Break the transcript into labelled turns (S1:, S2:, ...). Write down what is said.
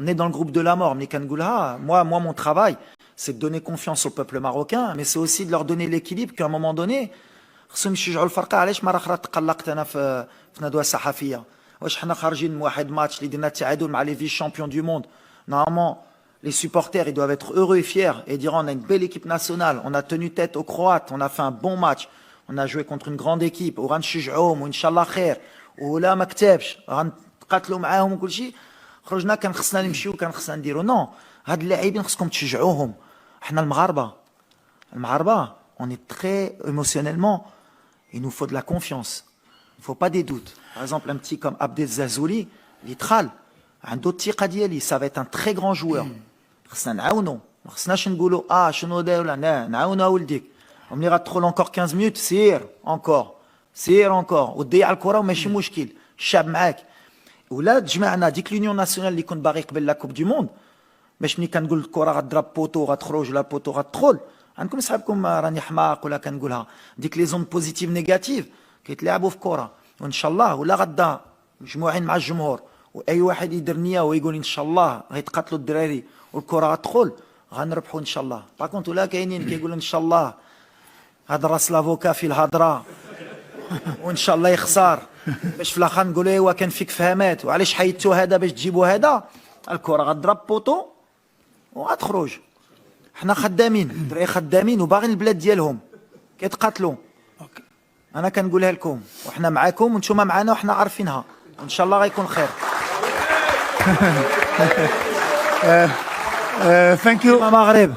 S1: On est dans le groupe de la mort. Moi, mon travail, c'est de donner confiance au peuple marocain, mais c'est aussi de leur donner l'équilibre qu'à un moment donné, خصهم يشجعوا الفرقه. علاش مره اخرى تقلقت انا في ندوه صحفيه؟ واش حنا خارجين من واحد ماتش اللي درنا التعادل مع les vice-champions du monde. Normalement, les supporters, ils doivent être heureux et fiers et dire on a une belle équipe nationale, on a tenu tête aux Croates, on a fait un bon match, on a joué contre une grande équipe, وغنشجعوهم وان شاء الله خير، ولا ما كتبش غنتقاتلوا معاهم وكل شيء. خرجنا كان خصنا نمشيو، كان خصنا نديرو نو. هاد اللاعبين خصكم تشجعوهم. احنا المغاربه on est très émotionnellement, il nous faut de la confiance, il ne faut pas des doutes. Par exemple, un petit comme Abdel Zazouli, l'Itral, un autre ثقة ديالي, ça va être un très grand joueur. خصنا نعاونو، ما خصناش نقولوا شنو داير ولا لا، نعاونو ولديك. ملي غتدخل encore 15 minutes سير encore وتضيع الكره وماشي مشكل، الشعب معاك. ولا تجمعنا ديك لونيون ناسيونال اللي كنت باغي قبل لا كوب دي موند، باش ملي كنقول الكره غتضرب بوطو غتخرج ولا بوطو غتدخل، عندكم صحابكم راني حماق ولا كنقولها، ديك لي زون بوزيتيف نيجاتيف كيتلعبوا في كره. وان شاء الله ولا غدا مجموعين مع الجمهور واي واحد يدير نيه ويقول ان شاء الله غيتقاتلوا الدراري والكره غتدخل غنربحوا ان شاء الله. باكونت ولا كاينين كيقولوا ان شاء الله هذا راس لافوكا في الهضره وان شاء الله يخسر، باش في الاخر نقولوا ايوا كان فيك فهمات وعلاش حيدتوا هذا باش تجيبوا هذا. الكره غتضرب بوطو وغتخرج. حنا خدامين، الدراري خدامين وباغيين البلاد ديالهم كيتقاتلوا. انا كنقولها لكم وحنا معاكم وانتم معنا وحنا عارفينها، وان شاء الله غيكون خير.
S2: Thank you.
S1: المغرب